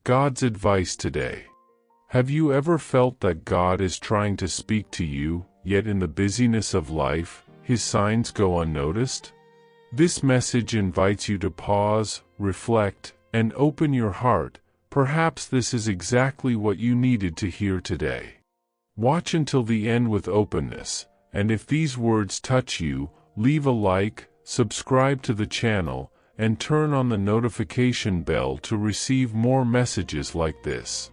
God's advice today. Have you ever felt that God is trying to speak to you, yet in the busyness of life, His signs go unnoticed? This message invites you to pause, reflect, and open your heart. Perhaps this is exactly what you needed to hear today. Watch until the end with openness, and if these words touch you, leave a like, subscribe to the channel, and turn on the notification bell to receive more messages like this.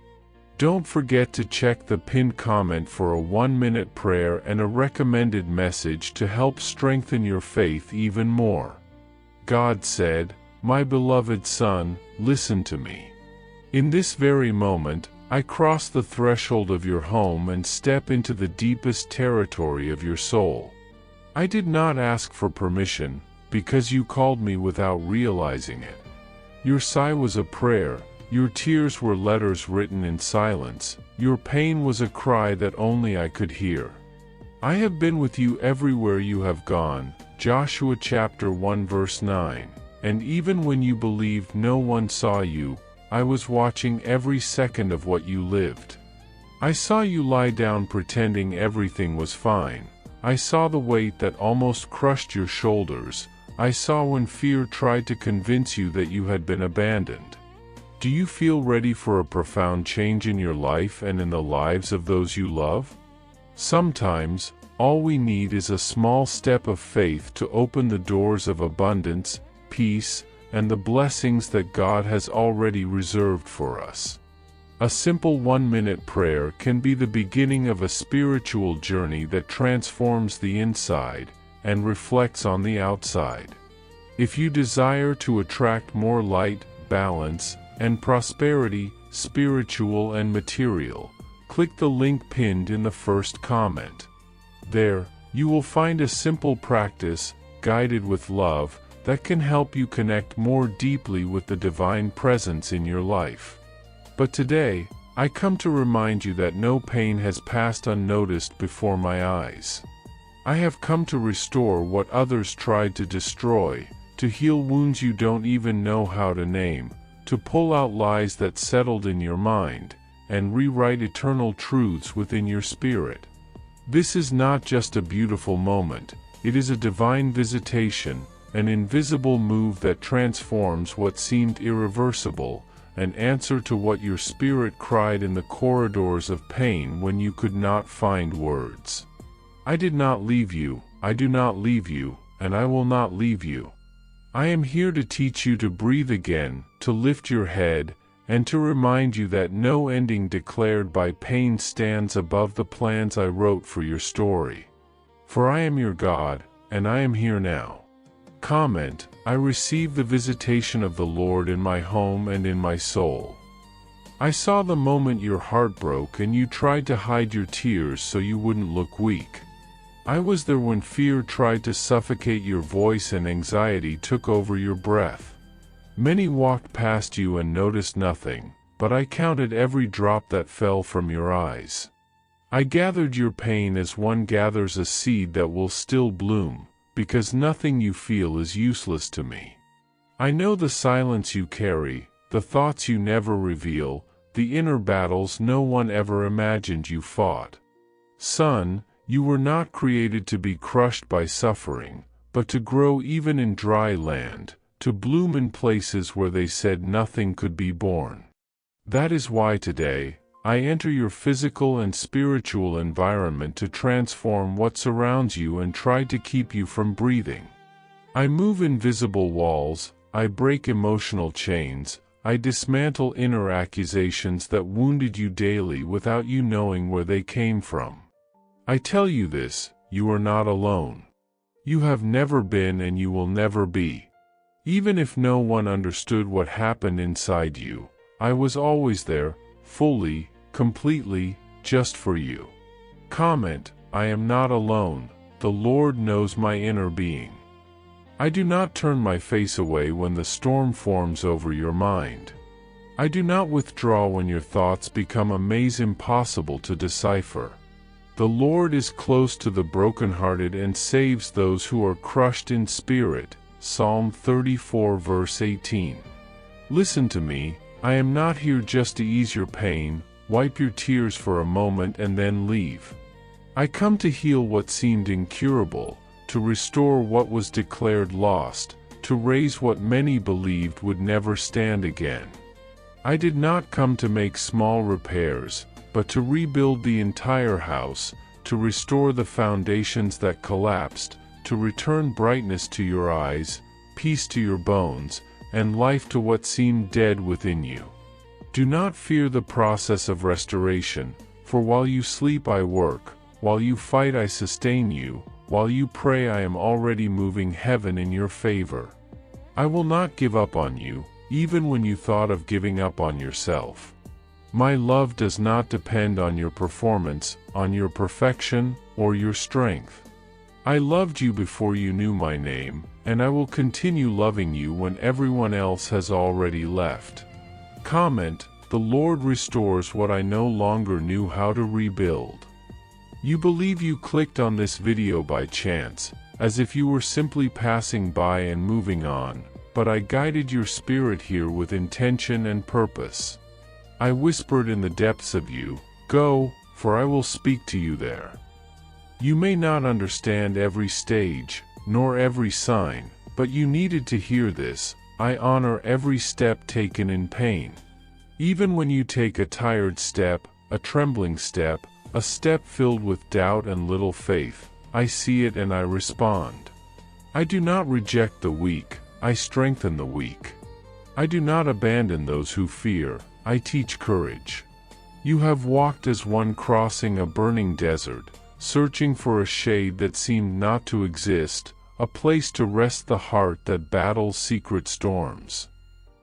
Don't forget to check the pinned comment for a 1-minute prayer and a recommended message to help strengthen your faith even more. God said, "My beloved son, listen to me. In this very moment, I cross the threshold of your home and step into the deepest territory of your soul. I did not ask for permission, because you called me without realizing it. Your sigh was a prayer, your tears were letters written in silence, your pain was a cry that only I could hear. I have been with you everywhere you have gone," Joshua chapter 1 verse 9, "and even when you believed no one saw you, I was watching every second of what you lived. I saw you lie down pretending everything was fine. I saw the weight that almost crushed your shoulders. I saw when fear tried to convince you that you had been abandoned. Do you feel ready for a profound change in your life and in the lives of those you love? Sometimes, all we need is a small step of faith to open the doors of abundance, peace, and the blessings that God has already reserved for us. A simple 1-minute prayer can be the beginning of a spiritual journey that transforms the inside and reflects on the outside. If you desire to attract more light, balance, and prosperity, spiritual and material, click the link pinned in the first comment. There, you will find a simple practice, guided with love, that can help you connect more deeply with the divine presence in your life. But today, I come to remind you that no pain has passed unnoticed before my eyes. I have come to restore what others tried to destroy, to heal wounds you don't even know how to name, to pull out lies that settled in your mind, and rewrite eternal truths within your spirit. This is not just a beautiful moment, it is a divine visitation, an invisible move that transforms what seemed irreversible, an answer to what your spirit cried in the corridors of pain when you could not find words. I did not leave you, I do not leave you, and I will not leave you. I am here to teach you to breathe again, to lift your head, and to remind you that no ending declared by pain stands above the plans I wrote for your story. For I am your God, and I am here now. Comment, I receive the visitation of the Lord in my home and in my soul. I saw the moment your heart broke and you tried to hide your tears so you wouldn't look weak. I was there when fear tried to suffocate your voice and anxiety took over your breath. Many walked past you and noticed nothing, but I counted every drop that fell from your eyes. I gathered your pain as one gathers a seed that will still bloom, because nothing you feel is useless to me. I know the silence you carry, the thoughts you never reveal, the inner battles no one ever imagined you fought. Son, you were not created to be crushed by suffering, but to grow even in dry land, to bloom in places where they said nothing could be born. That is why today, I enter your physical and spiritual environment to transform what surrounds you and try to keep you from breathing. I move invisible walls, I break emotional chains, I dismantle inner accusations that wounded you daily without you knowing where they came from. I tell you this, you are not alone. You have never been and you will never be. Even if no one understood what happened inside you, I was always there, fully, completely, just for you. Comment, I am not alone, the Lord knows my inner being. I do not turn my face away when the storm forms over your mind. I do not withdraw when your thoughts become a maze impossible to decipher. The Lord is close to the brokenhearted and saves those who are crushed in spirit. Psalm 34 verse 18. Listen to me, I am not here just to ease your pain, wipe your tears for a moment and then leave. I come to heal what seemed incurable, to restore what was declared lost, to raise what many believed would never stand again. I did not come to make small repairs, but to rebuild the entire house, to restore the foundations that collapsed, to return brightness to your eyes, peace to your bones, and life to what seemed dead within you. Do not fear the process of restoration, for while you sleep I work, while you fight I sustain you, while you pray I am already moving heaven in your favor. I will not give up on you, even when you thought of giving up on yourself. My love does not depend on your performance, on your perfection, or your strength. I loved you before you knew my name, and I will continue loving you when everyone else has already left. Comment: the Lord restores what I no longer knew how to rebuild. You believe you clicked on this video by chance, as if you were simply passing by and moving on, but I guided your spirit here with intention and purpose. I whispered in the depths of you, "Go, for I will speak to you there." You may not understand every stage, nor every sign, but you needed to hear this. I honor every step taken in pain. Even when you take a tired step, a trembling step, a step filled with doubt and little faith, I see it and I respond. I do not reject the weak, I strengthen the weak. I do not abandon those who fear, I teach courage. You have walked as one crossing a burning desert, searching for a shade that seemed not to exist, a place to rest the heart that battles secret storms.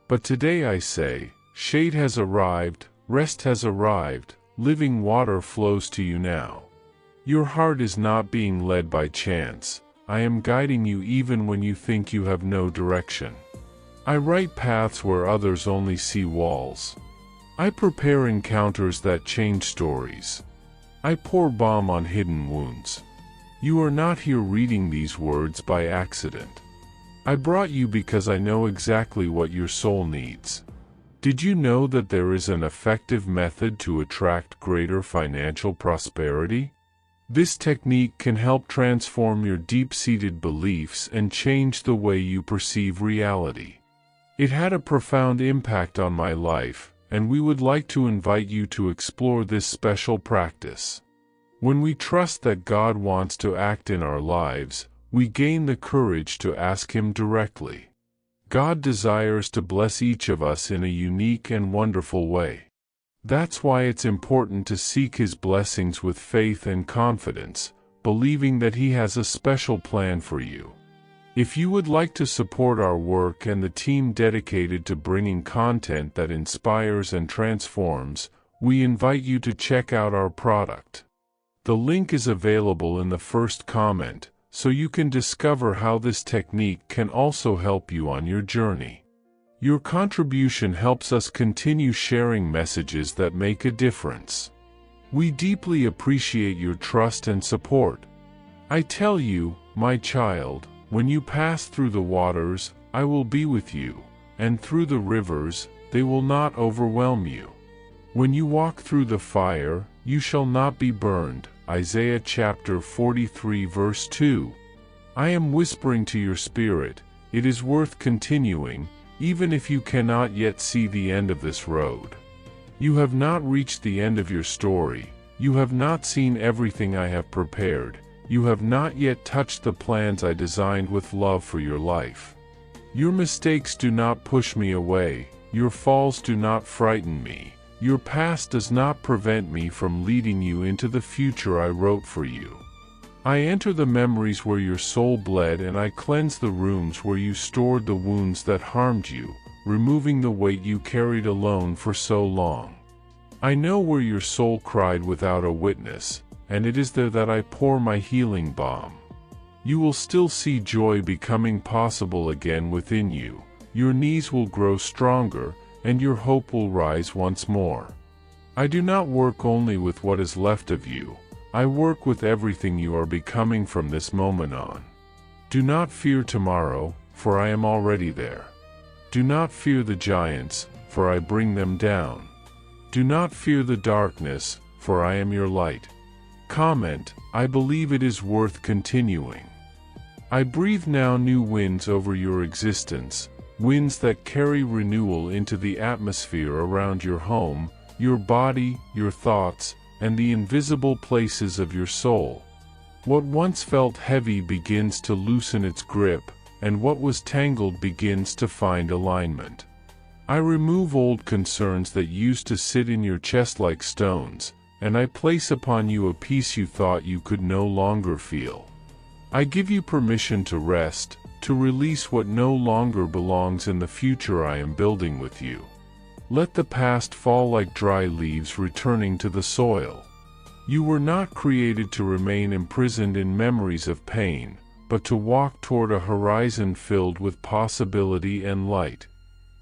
But today I say, shade has arrived, rest has arrived, living water flows to you now. Your heart is not being led by chance. I am guiding you even when you think you have no direction. I write paths where others only see walls. I prepare encounters that change stories. I pour balm on hidden wounds. You are not here reading these words by accident. I brought you because I know exactly what your soul needs. Did you know that there is an effective method to attract greater financial prosperity? This technique can help transform your deep-seated beliefs and change the way you perceive reality. It had a profound impact on my life, and we would like to invite you to explore this special practice. When we trust that God wants to act in our lives, we gain the courage to ask Him directly. God desires to bless each of us in a unique and wonderful way. That's why it's important to seek His blessings with faith and confidence, believing that He has a special plan for you. If you would like to support our work and the team dedicated to bringing content that inspires and transforms, we invite you to check out our product. The link is available in the first comment, so you can discover how this technique can also help you on your journey. Your contribution helps us continue sharing messages that make a difference. We deeply appreciate your trust and support. I tell you, my child, when you pass through the waters, I will be with you, and through the rivers, they will not overwhelm you. When you walk through the fire, you shall not be burned. Isaiah chapter 43 verse 2. I am whispering to your spirit, it is worth continuing, even if you cannot yet see the end of this road. You have not reached the end of your story, you have not seen everything I have prepared, you have not yet touched the plans I designed with love for your life. Your mistakes do not push me away, your falls do not frighten me, your past does not prevent me from leading you into the future I wrote for you. I enter the memories where your soul bled and I cleanse the rooms where you stored the wounds that harmed you, removing the weight you carried alone for so long. I know where your soul cried without a witness, and it is there that I pour my healing balm. You will still see joy becoming possible again within you, your knees will grow stronger, and your hope will rise once more. I do not work only with what is left of you, I work with everything you are becoming from this moment on. Do not fear tomorrow, for I am already there. Do not fear the giants, for I bring them down. Do not fear the darkness, for I am your light. Comment, I believe it is worth continuing. I breathe now new winds over your existence, winds that carry renewal into the atmosphere around your home, your body, your thoughts, and the invisible places of your soul. What once felt heavy begins to loosen its grip, and what was tangled begins to find alignment. I remove old concerns that used to sit in your chest like stones, and I place upon you a peace you thought you could no longer feel. I give you permission to rest, to release what no longer belongs in the future I am building with you. Let the past fall like dry leaves returning to the soil. You were not created to remain imprisoned in memories of pain, but to walk toward a horizon filled with possibility and light.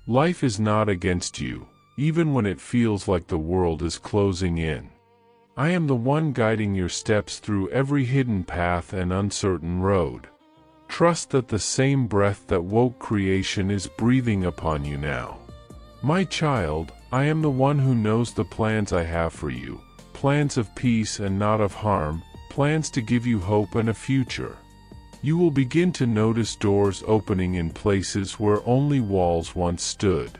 Life is not against you, even when it feels like the world is closing in. I am the one guiding your steps through every hidden path and uncertain road. Trust that the same breath that woke creation is breathing upon you now. My child, I am the one who knows the plans I have for you, plans of peace and not of harm, plans to give you hope and a future. You will begin to notice doors opening in places where only walls once stood.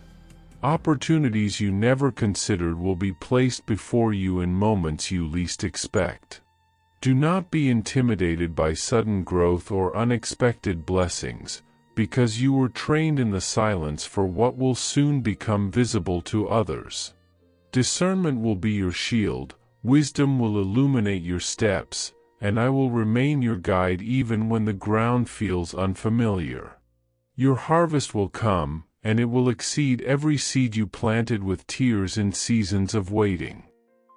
Opportunities you never considered will be placed before you in moments you least expect. Do not be intimidated by sudden growth or unexpected blessings, because you were trained in the silence for what will soon become visible to others. Discernment will be your shield, wisdom will illuminate your steps, and I will remain your guide even when the ground feels unfamiliar. Your harvest will come, and it will exceed every seed you planted with tears in seasons of waiting.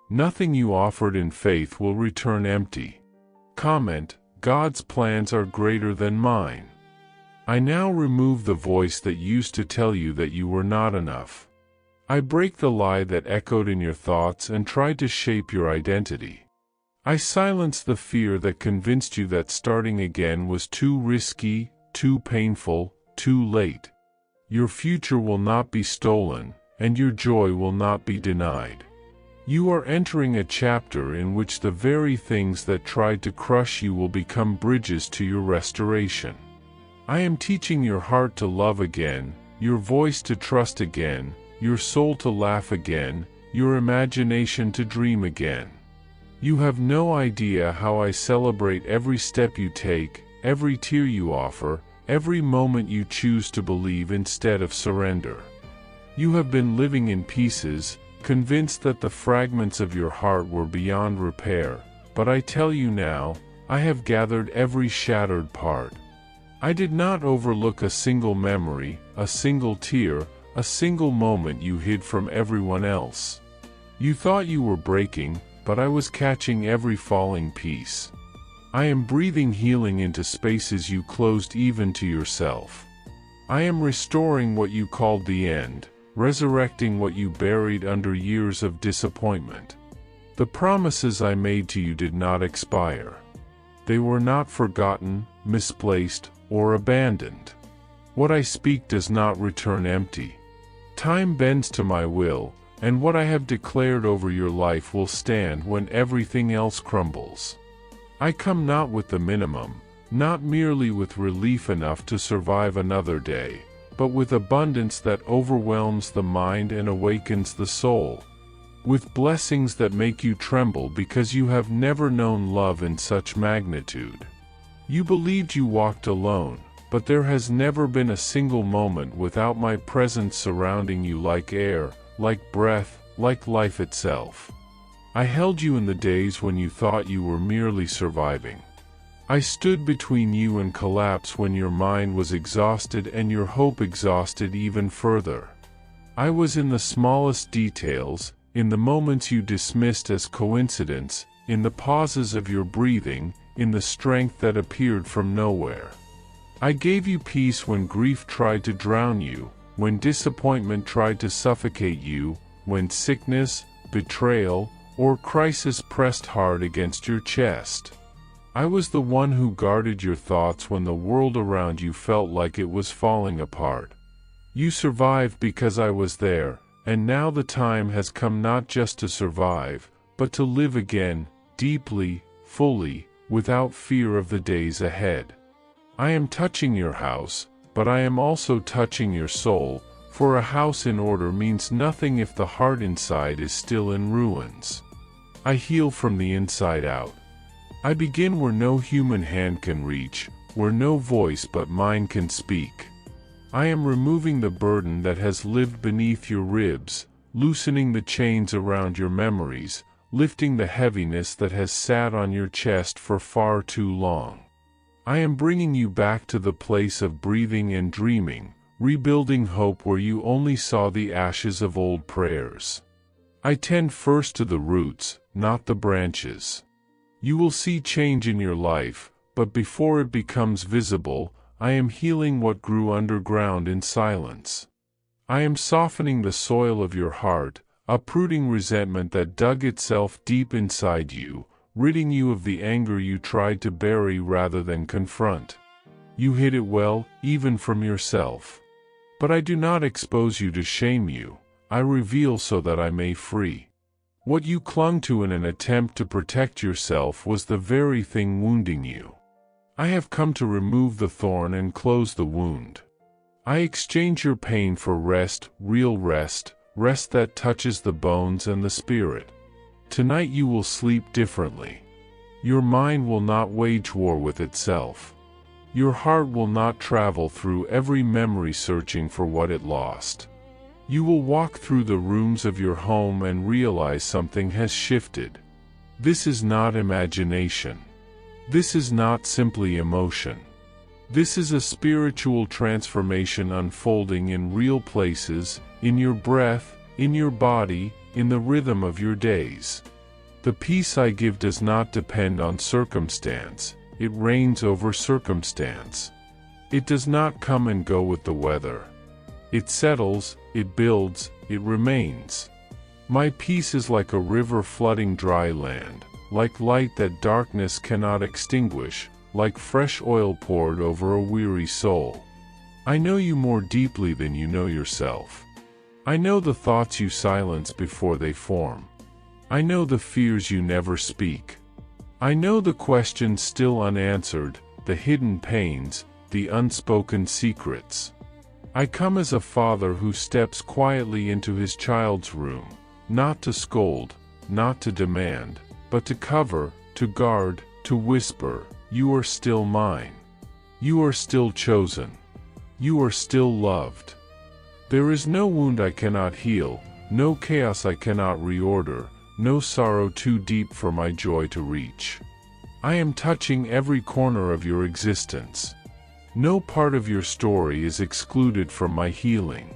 Nothing you offered in faith will return empty. Comment, God's plans are greater than mine. I now remove the voice that used to tell you that you were not enough. I break the lie that echoed in your thoughts and tried to shape your identity. I silence the fear that convinced you that starting again was too risky, too painful, too late. Your future will not be stolen, and your joy will not be denied. You are entering a chapter in which the very things that tried to crush you will become bridges to your restoration. I am teaching your heart to love again, your voice to trust again, your soul to laugh again, your imagination to dream again. You have no idea how I celebrate every step you take, every tear you offer, every moment you choose to believe instead of surrender. You have been living in pieces, convinced that the fragments of your heart were beyond repair, but I tell you now, I have gathered every shattered part. I did not overlook a single memory, a single tear, a single moment you hid from everyone else. You thought you were breaking, but I was catching every falling piece. I am breathing healing into spaces you closed even to yourself. I am restoring what you called the end, resurrecting what you buried under years of disappointment. The promises I made to you did not expire. They were not forgotten, misplaced, or abandoned. What I speak does not return empty. Time bends to my will, and what I have declared over your life will stand when everything else crumbles. I come not with the minimum, not merely with relief enough to survive another day, but with abundance that overwhelms the mind and awakens the soul. With blessings that make you tremble because you have never known love in such magnitude. You believed you walked alone, but there has never been a single moment without my presence surrounding you like air, like breath, like life itself. I held you in the days when you thought you were merely surviving. I stood between you and collapse when your mind was exhausted and your hope exhausted even further. I was in the smallest details, in the moments you dismissed as coincidence, in the pauses of your breathing, in the strength that appeared from nowhere. I gave you peace when grief tried to drown you, when disappointment tried to suffocate you, when sickness, betrayal, or crisis pressed hard against your chest. I was the one who guarded your thoughts when the world around you felt like it was falling apart. You survived because I was there, and now the time has come not just to survive, but to live again, deeply, fully, without fear of the days ahead. I am touching your house, but I am also touching your soul, for a house in order means nothing if the heart inside is still in ruins. I heal from the inside out. I begin where no human hand can reach, where no voice but mine can speak. I am removing the burden that has lived beneath your ribs, loosening the chains around your memories, lifting the heaviness that has sat on your chest for far too long. I am bringing you back to the place of breathing and dreaming, rebuilding hope where you only saw the ashes of old prayers. I tend first to the roots, not the branches. You will see change in your life, but before it becomes visible, I am healing what grew underground in silence. I am softening the soil of your heart, uprooting resentment that dug itself deep inside you, ridding you of the anger you tried to bury rather than confront. You hid it well, even from yourself. But I do not expose you to shame you, I reveal so that I may free. What you clung to in an attempt to protect yourself was the very thing wounding you. I have come to remove the thorn and close the wound. I exchange your pain for rest, real rest, rest that touches the bones and the spirit. Tonight you will sleep differently. Your mind will not wage war with itself. Your heart will not travel through every memory searching for what it lost. You will walk through the rooms of your home and realize something has shifted. This is not imagination. This is not simply emotion. This is a spiritual transformation unfolding in real places, in your breath, in your body, in the rhythm of your days. The peace I give does not depend on circumstance, it reigns over circumstance. It does not come and go with the weather. It settles, it builds, it remains. My peace is like a river flooding dry land, like light that darkness cannot extinguish, like fresh oil poured over a weary soul. I know you more deeply than you know yourself. I know the thoughts you silence before they form. I know the fears you never speak. I know the questions still unanswered, the hidden pains, the unspoken secrets. I come as a father who steps quietly into his child's room, not to scold, not to demand, but to cover, to guard, to whisper, "You are still mine. You are still chosen. You are still loved." There is no wound I cannot heal, no chaos I cannot reorder, no sorrow too deep for my joy to reach. I am touching every corner of your existence. No part of your story is excluded from my healing.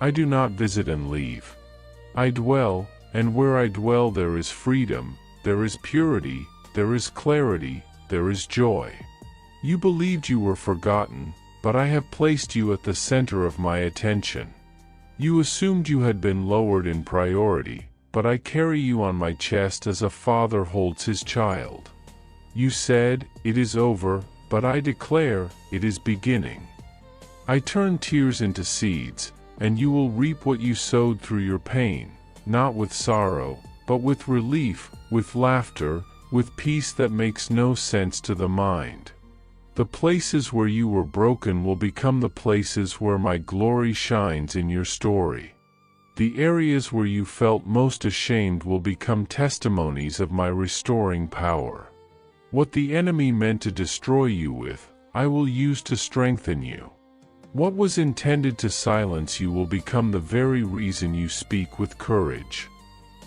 I do not visit and leave. I dwell, and where I dwell there is freedom, there is purity, there is clarity, there is joy. You believed you were forgotten, but I have placed you at the center of my attention. You assumed you had been lowered in priority, but I carry you on my chest as a father holds his child. You said, "It is over," but I declare, it is beginning. I turn tears into seeds, and you will reap what you sowed through your pain, not with sorrow, but with relief, with laughter, with peace that makes no sense to the mind. The places where you were broken will become the places where my glory shines in your story. The areas where you felt most ashamed will become testimonies of my restoring power. What the enemy meant to destroy you with, I will use to strengthen you. What was intended to silence you will become the very reason you speak with courage.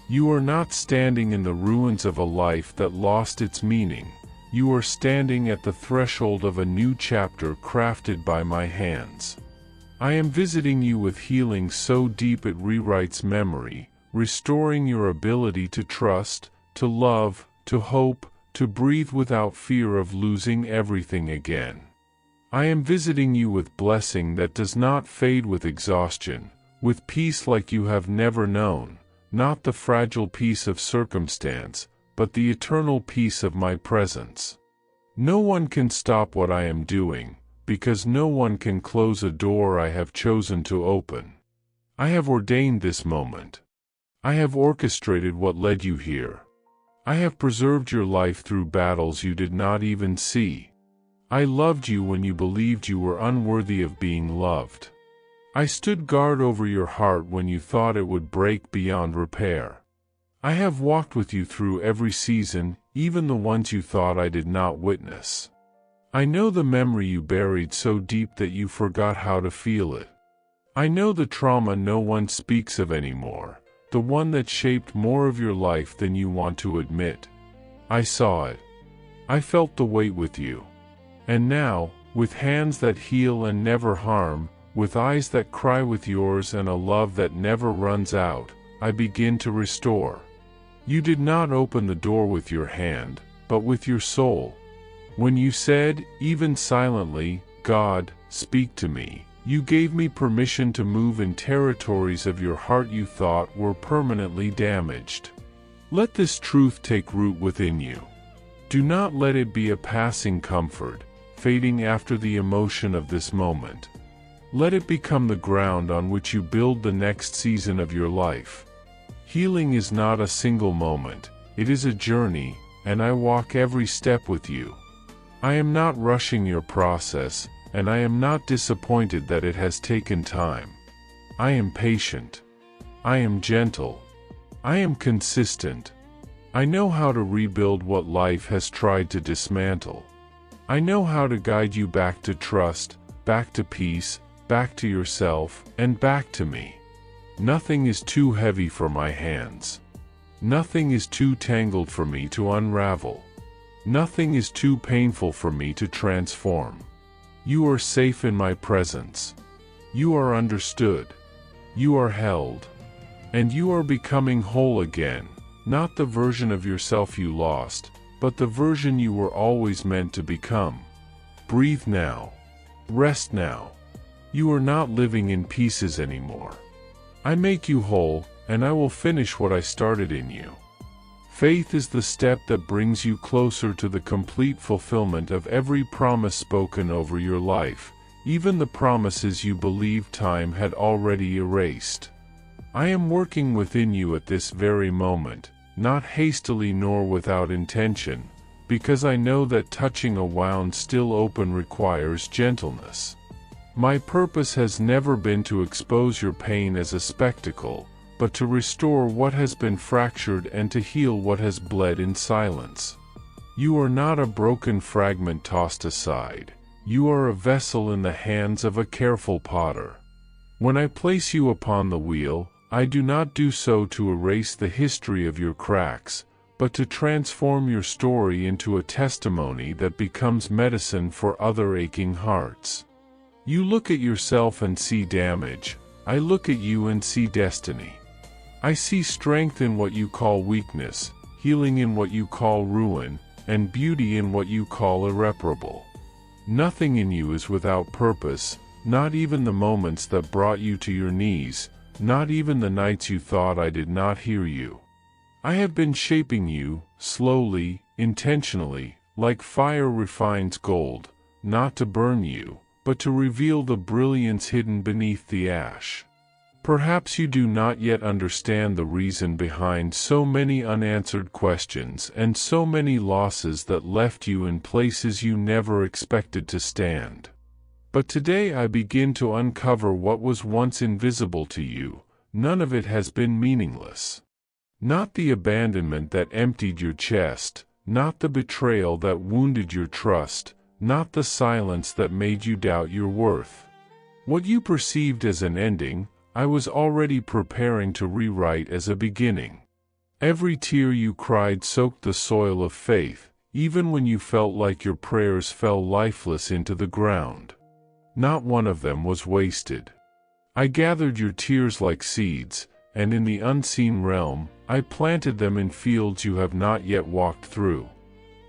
You are not standing in the ruins of a life that lost its meaning. You are standing at the threshold of a new chapter crafted by my hands. I am visiting you with healing so deep it rewrites memory, restoring your ability to trust, to love, to hope, to breathe without fear of losing everything again. I am visiting you with blessing that does not fade with exhaustion, with peace like you have never known, not the fragile peace of circumstance, but the eternal peace of my presence. No one can stop what I am doing, because no one can close a door I have chosen to open. I have ordained this moment. I have orchestrated what led you here. I have preserved your life through battles you did not even see. I loved you when you believed you were unworthy of being loved. I stood guard over your heart when you thought it would break beyond repair. I have walked with you through every season, even the ones you thought I did not witness. I know the memory you buried so deep that you forgot how to feel it. I know the trauma no one speaks of anymore, the one that shaped more of your life than you want to admit. I saw it. I felt the weight with you. And now, with hands that heal and never harm, with eyes that cry with yours and a love that never runs out, I begin to restore. You did not open the door with your hand, but with your soul. When you said, even silently, God, speak to me, you gave me permission to move in territories of your heart you thought were permanently damaged. Let this truth take root within you. Do not let it be a passing comfort, fading after the emotion of this moment. Let it become the ground on which you build the next season of your life. Healing is not a single moment, it is a journey, and I walk every step with you. I am not rushing your process, and I am not disappointed that it has taken time. I am patient. I am gentle. I am consistent. I know how to rebuild what life has tried to dismantle. I know how to guide you back to trust, back to peace, back to yourself, and back to me. Nothing is too heavy for my hands. Nothing is too tangled for me to unravel. Nothing is too painful for me to transform. You are safe in my presence. You are understood. You are held. And you are becoming whole again, not the version of yourself you lost, but the version you were always meant to become. Breathe now. Rest now. You are not living in pieces anymore. I make you whole, and I will finish what I started in you. Faith is the step that brings you closer to the complete fulfillment of every promise spoken over your life, even the promises you believed time had already erased. I am working within you at this very moment, not hastily nor without intention, because I know that touching a wound still open requires gentleness. My purpose has never been to expose your pain as a spectacle, but to restore what has been fractured and to heal what has bled in silence. You are not a broken fragment tossed aside. You are a vessel in the hands of a careful potter. When I place you upon the wheel, I do not do so to erase the history of your cracks, but to transform your story into a testimony that becomes medicine for other aching hearts. You look at yourself and see damage. I look at you and see destiny. I see strength in what you call weakness, healing in what you call ruin, and beauty in what you call irreparable. Nothing in you is without purpose, not even the moments that brought you to your knees, not even the nights you thought I did not hear you. I have been shaping you, slowly, intentionally, like fire refines gold, not to burn you, but to reveal the brilliance hidden beneath the ash. Perhaps you do not yet understand the reason behind so many unanswered questions and so many losses that left you in places you never expected to stand. But today I begin to uncover what was once invisible to you. None of it has been meaningless. Not the abandonment that emptied your chest, not the betrayal that wounded your trust, not the silence that made you doubt your worth. What you perceived as an ending, I was already preparing to rewrite as a beginning. Every tear you cried soaked the soil of faith, even when you felt like your prayers fell lifeless into the ground. Not one of them was wasted. I gathered your tears like seeds, and in the unseen realm, I planted them in fields you have not yet walked through.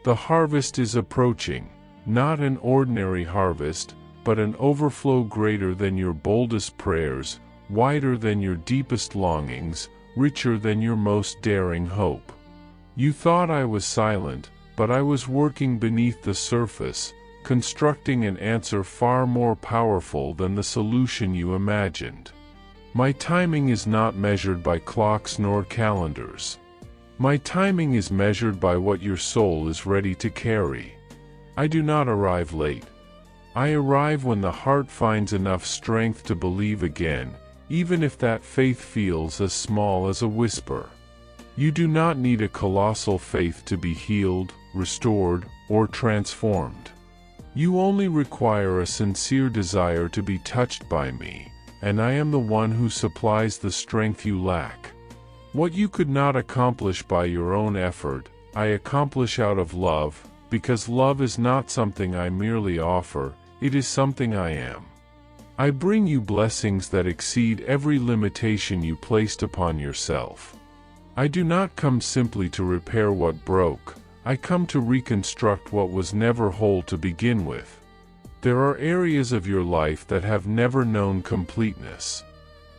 The harvest is approaching, not an ordinary harvest, but an overflow greater than your boldest prayers, wider than your deepest longings, richer than your most daring hope. You thought I was silent, but I was working beneath the surface, constructing an answer far more powerful than the solution you imagined. My timing is not measured by clocks nor calendars. My timing is measured by what your soul is ready to carry. I do not arrive late. I arrive when the heart finds enough strength to believe again, even if that faith feels as small as a whisper. You do not need a colossal faith to be healed, restored, or transformed. You only require a sincere desire to be touched by me, and I am the one who supplies the strength you lack. What you could not accomplish by your own effort, I accomplish out of love, because love is not something I merely offer, it is something I am. I bring you blessings that exceed every limitation you placed upon yourself. I do not come simply to repair what broke, I come to reconstruct what was never whole to begin with. There are areas of your life that have never known completeness.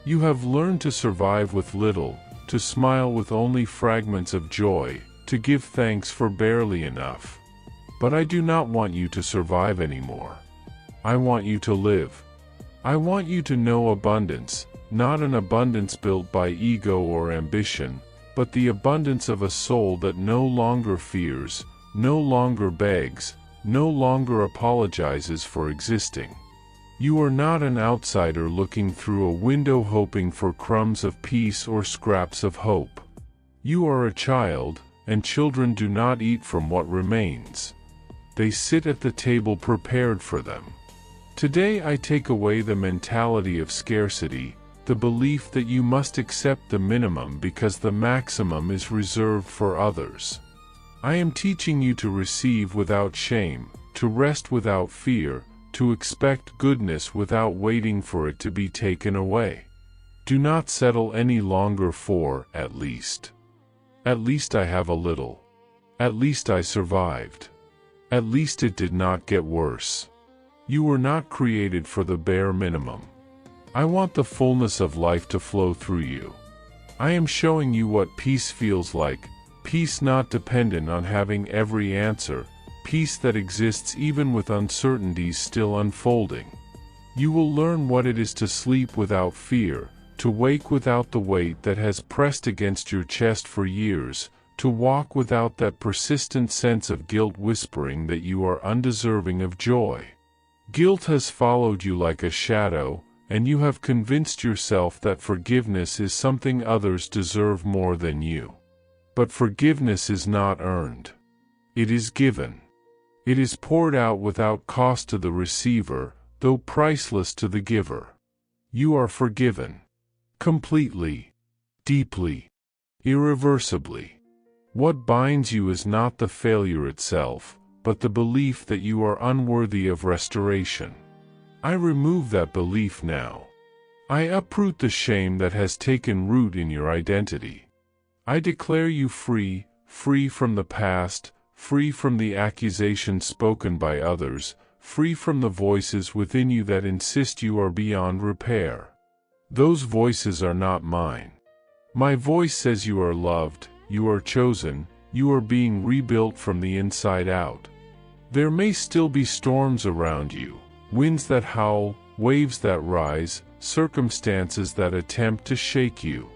You have learned to survive with little, to smile with only fragments of joy, to give thanks for barely enough. But I do not want you to survive anymore. I want you to live. I want you to know abundance, not an abundance built by ego or ambition, but the abundance of a soul that no longer fears, no longer begs, no longer apologizes for existing. You are not an outsider looking through a window hoping for crumbs of peace or scraps of hope. You are a child, and children do not eat from what remains. They sit at the table prepared for them. Today I take away the mentality of scarcity, the belief that you must accept the minimum because the maximum is reserved for others. I am teaching you to receive without shame, to rest without fear, to expect goodness without waiting for it to be taken away. Do not settle any longer for, at least. At least I have a little. At least I survived. At least it did not get worse. You were not created for the bare minimum. I want the fullness of life to flow through you. I am showing you what peace feels like, peace not dependent on having every answer, peace that exists even with uncertainties still unfolding. You will learn what it is to sleep without fear, to wake without the weight that has pressed against your chest for years, to walk without that persistent sense of guilt whispering that you are undeserving of joy. Guilt has followed you like a shadow, and you have convinced yourself that forgiveness is something others deserve more than you. But forgiveness is not earned. It is given. It is poured out without cost to the receiver, though priceless to the giver. You are forgiven. Completely. Deeply. Irreversibly. What binds you is not the failure itself, but the belief that you are unworthy of restoration. I remove that belief now. I uproot the shame that has taken root in your identity. I declare you free, free from the past, free from the accusations spoken by others, free from the voices within you that insist you are beyond repair. Those voices are not mine. My voice says you are loved, you are chosen, you are being rebuilt from the inside out. There may still be storms around you, winds that howl, waves that rise, circumstances that attempt to shake you.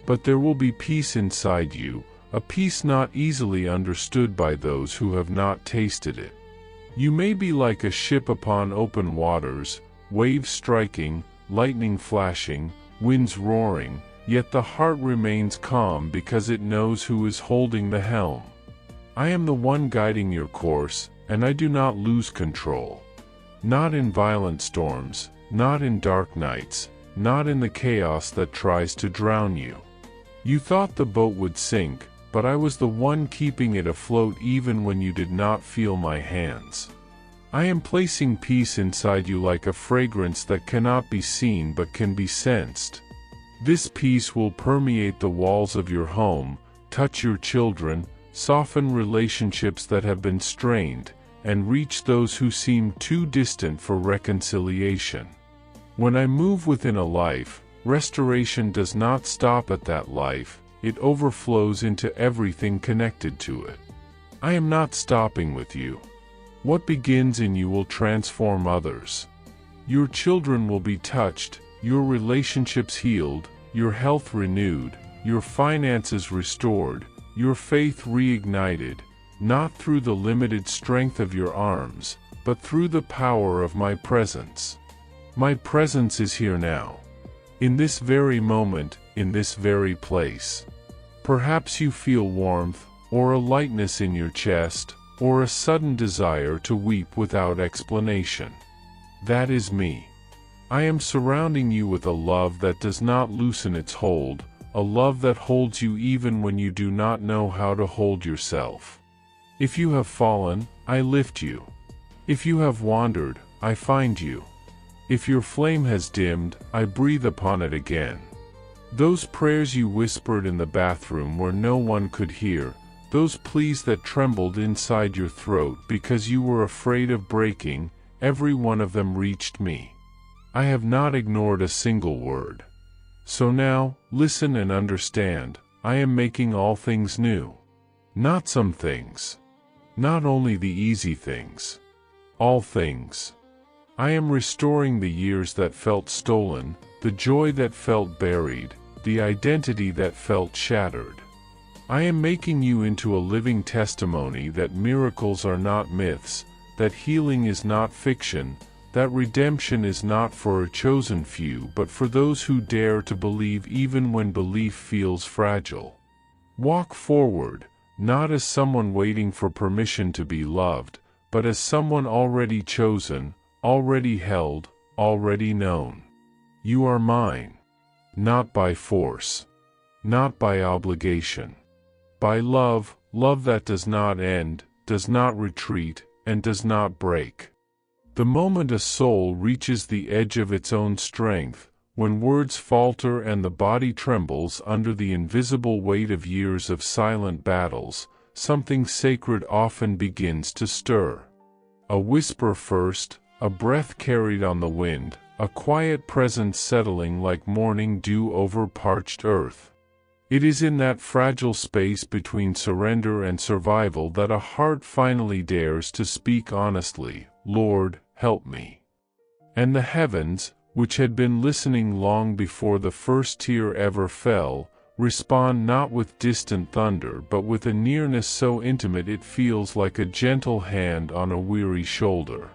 But there will be peace inside you, a peace not easily understood by those who have not tasted it. You may be like a ship upon open waters, waves striking, lightning flashing, winds roaring, yet the heart remains calm because it knows who is holding the helm. I am the one guiding your course, and I do not lose control. Not in violent storms, not in dark nights, not in the chaos that tries to drown you. You thought the boat would sink, but I was the one keeping it afloat even when you did not feel my hands. I am placing peace inside you like a fragrance that cannot be seen but can be sensed. This peace will permeate the walls of your home, touch your children, soften relationships that have been strained, and reach those who seem too distant for reconciliation. When I move within a life, restoration does not stop at that life, it overflows into everything connected to it. I am not stopping with you. What begins in you will transform others. Your children will be touched, your relationships healed, your health renewed, your finances restored, your faith reignited, not through the limited strength of your arms, but through the power of my presence. My presence is here now. In this very moment, in this very place. Perhaps you feel warmth, or a lightness in your chest, or a sudden desire to weep without explanation. That is me. I am surrounding you with a love that does not loosen its hold, a love that holds you even when you do not know how to hold yourself. If you have fallen, I lift you. If you have wandered, I find you. If your flame has dimmed, I breathe upon it again. Those prayers you whispered in the bathroom where no one could hear, those pleas that trembled inside your throat because you were afraid of breaking, every one of them reached me. I have not ignored a single word. So now, listen and understand, I am making all things new. Not some things. Not only the easy things. All things. I am restoring the years that felt stolen, the joy that felt buried, the identity that felt shattered. I am making you into a living testimony that miracles are not myths, that healing is not fiction, that redemption is not for a chosen few but for those who dare to believe even when belief feels fragile. Walk forward, not as someone waiting for permission to be loved, but as someone already chosen, already held, already known. You are mine. Not by force. Not by obligation. By love, love that does not end, does not retreat, and does not break. The moment a soul reaches the edge of its own strength, when words falter and the body trembles under the invisible weight of years of silent battles, something sacred often begins to stir. A whisper first, a breath carried on the wind, a quiet presence settling like morning dew over parched earth. It is in that fragile space between surrender and survival that a heart finally dares to speak honestly, "Lord, help me." And the heavens, which had been listening long before the first tear ever fell, respond not with distant thunder but with a nearness so intimate it feels like a gentle hand on a weary shoulder.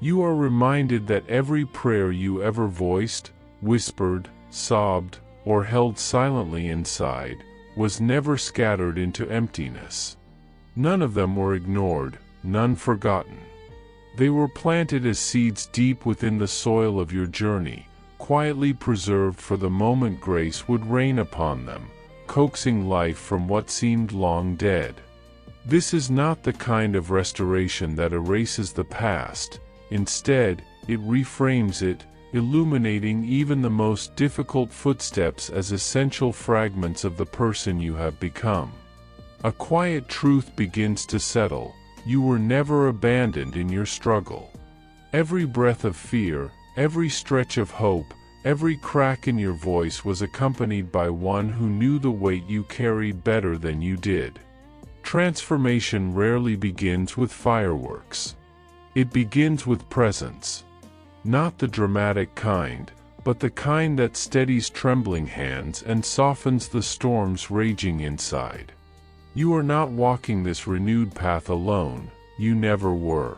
You are reminded that every prayer you ever voiced, whispered, sobbed, or held silently inside, was never scattered into emptiness. None of them were ignored, none forgotten. They were planted as seeds deep within the soil of your journey, quietly preserved for the moment grace would rain upon them, coaxing life from what seemed long dead. This is not the kind of restoration that erases the past. Instead, it reframes it, illuminating even the most difficult footsteps as essential fragments of the person you have become. A quiet truth begins to settle: you were never abandoned in your struggle. Every breath of fear, every stretch of hope, every crack in your voice was accompanied by one who knew the weight you carried better than you did. Transformation rarely begins with fireworks. It begins with presence. Not the dramatic kind, but the kind that steadies trembling hands and softens the storms raging inside. You are not walking this renewed path alone, you never were.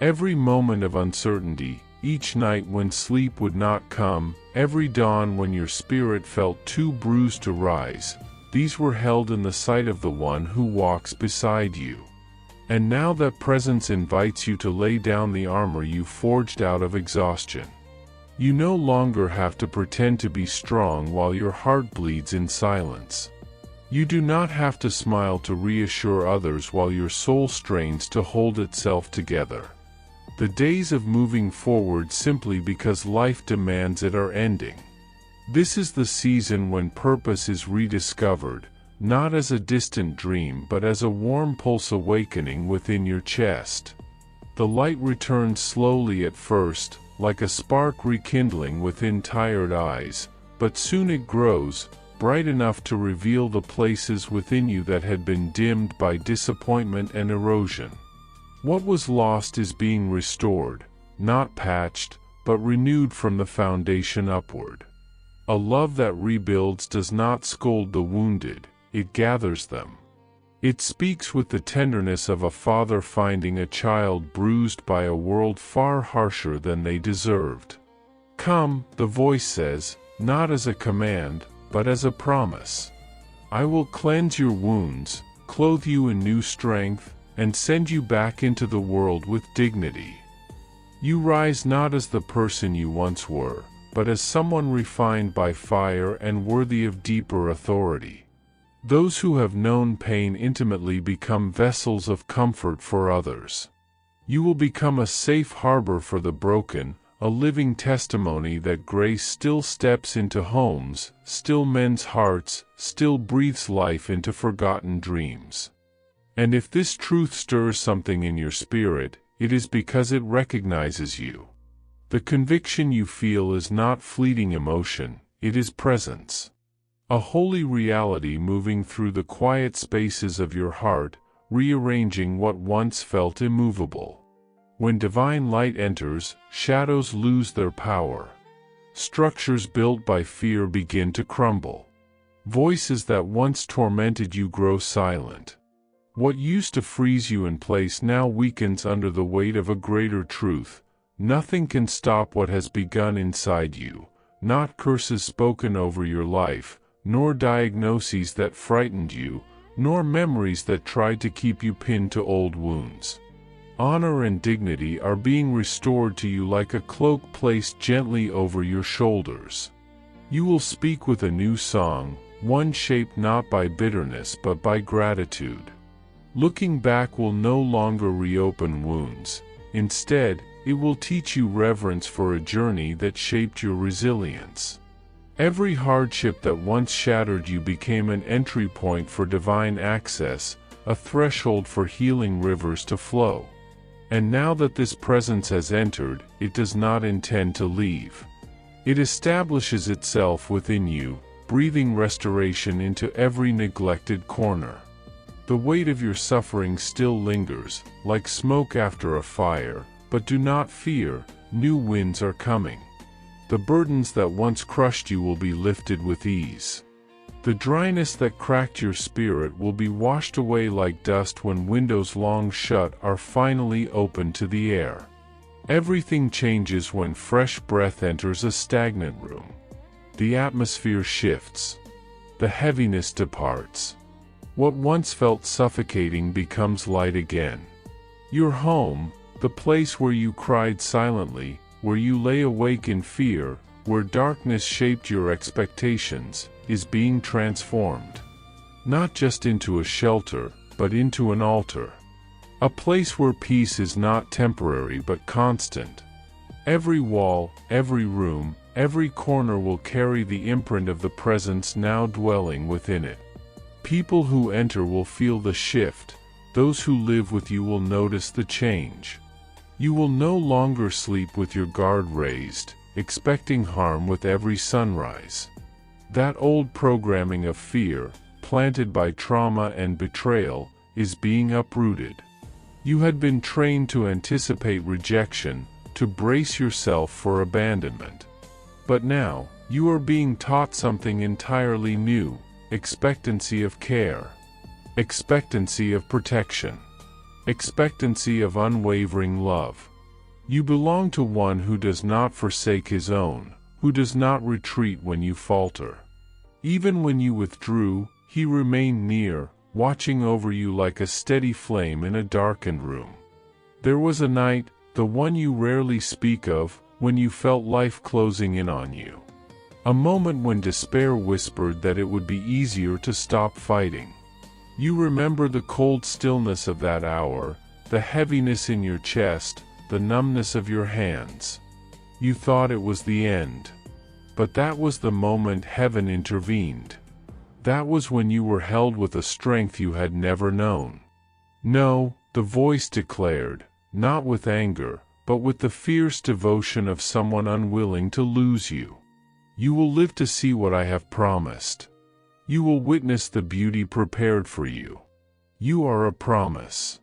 Every moment of uncertainty, each night when sleep would not come, every dawn when your spirit felt too bruised to rise, these were held in the sight of the one who walks beside you. And now that presence invites you to lay down the armor you forged out of exhaustion. You no longer have to pretend to be strong while your heart bleeds in silence. You do not have to smile to reassure others while your soul strains to hold itself together. The days of moving forward simply because life demands it are ending. This is the season when purpose is rediscovered, not as a distant dream but as a warm pulse awakening within your chest. The light returns slowly at first, like a spark rekindling within tired eyes, but soon it grows, bright enough to reveal the places within you that had been dimmed by disappointment and erosion. What was lost is being restored, not patched, but renewed from the foundation upward. A love that rebuilds does not scold the wounded, it gathers them. It speaks with the tenderness of a father finding a child bruised by a world far harsher than they deserved. Come, the voice says, not as a command, but as a promise. I will cleanse your wounds, clothe you in new strength, and send you back into the world with dignity. You rise not as the person you once were, but as someone refined by fire and worthy of deeper authority. Those who have known pain intimately become vessels of comfort for others. You will become a safe harbor for the broken, a living testimony that grace still steps into homes, still mends hearts, still breathes life into forgotten dreams. And if this truth stirs something in your spirit, it is because it recognizes you. The conviction you feel is not fleeting emotion, it is presence. A holy reality moving through the quiet spaces of your heart, rearranging what once felt immovable. When divine light enters, shadows lose their power. Structures built by fear begin to crumble. Voices that once tormented you grow silent. What used to freeze you in place now weakens under the weight of a greater truth. Nothing can stop what has begun inside you, not curses spoken over your life, nor diagnoses that frightened you, nor memories that tried to keep you pinned to old wounds. Honor and dignity are being restored to you like a cloak placed gently over your shoulders. You will speak with a new song, one shaped not by bitterness but by gratitude. Looking back will no longer reopen wounds. Instead, it will teach you reverence for a journey that shaped your resilience. Every hardship that once shattered you became an entry point for divine access, a threshold for healing rivers to flow. And now that this presence has entered, it does not intend to leave. It establishes itself within you, breathing restoration into every neglected corner. The weight of your suffering still lingers, like smoke after a fire, but do not fear, new winds are coming. The burdens that once crushed you will be lifted with ease. The dryness that cracked your spirit will be washed away like dust when windows long shut are finally opened to the air. Everything changes when fresh breath enters a stagnant room. The atmosphere shifts. The heaviness departs. What once felt suffocating becomes light again. Your home, the place where you cried silently, where you lay awake in fear, where darkness shaped your expectations, is being transformed. Not just into a shelter, but into an altar. A place where peace is not temporary but constant. Every wall, every room, every corner will carry the imprint of the presence now dwelling within it. People who enter will feel the shift, those who live with you will notice the change. You will no longer sleep with your guard raised, expecting harm with every sunrise. That old programming of fear, planted by trauma and betrayal, is being uprooted. You had been trained to anticipate rejection, to brace yourself for abandonment. But now, you are being taught something entirely new: expectancy of care, expectancy of protection, expectancy of unwavering love. You belong to one who does not forsake his own, who does not retreat when you falter. Even when you withdrew, he remained near, watching over you like a steady flame in a darkened room. There was a night, the one you rarely speak of, when you felt life closing in on you. A moment when despair whispered that it would be easier to stop fighting. You remember the cold stillness of that hour, the heaviness in your chest, the numbness of your hands. You thought it was the end. But that was the moment heaven intervened. That was when you were held with a strength you had never known. No, the voice declared, not with anger, but with the fierce devotion of someone unwilling to lose you. You will live to see what I have promised. You will witness the beauty prepared for you. You are a promise.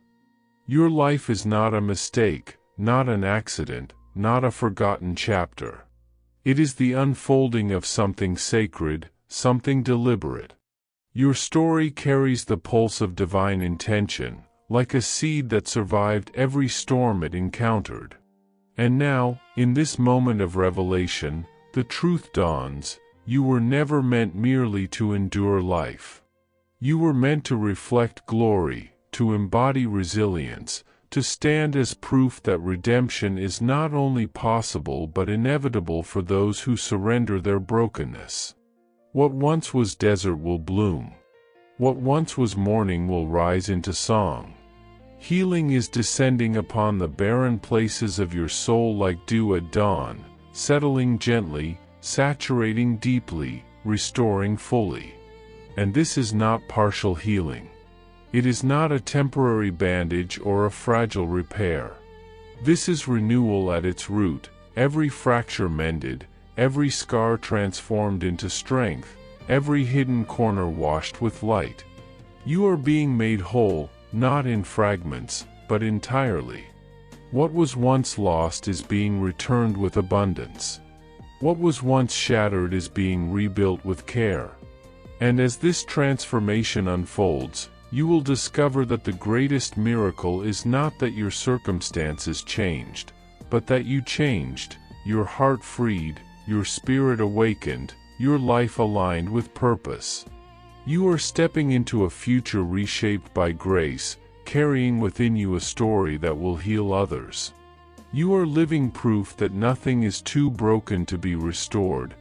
Your life is not a mistake, not an accident, not a forgotten chapter. It is the unfolding of something sacred, something deliberate. Your story carries the pulse of divine intention, like a seed that survived every storm it encountered. And now, in this moment of revelation, the truth dawns: you were never meant merely to endure life. You were meant to reflect glory, to embody resilience, to stand as proof that redemption is not only possible but inevitable for those who surrender their brokenness. What once was desert will bloom. What once was mourning will rise into song. Healing is descending upon the barren places of your soul like dew at dawn, settling gently, saturating deeply, restoring fully. And this is not partial healing. It is not a temporary bandage or a fragile repair. This is renewal at its root, every fracture mended, every scar transformed into strength, every hidden corner washed with light. You are being made whole, not in fragments, but entirely. What was once lost is being returned with abundance. What was once shattered is being rebuilt with care. And as this transformation unfolds, you will discover that the greatest miracle is not that your circumstances changed, but that you changed, your heart freed, your spirit awakened, your life aligned with purpose. You are stepping into a future reshaped by grace, carrying within you a story that will heal others. You are living proof that nothing is too broken to be restored,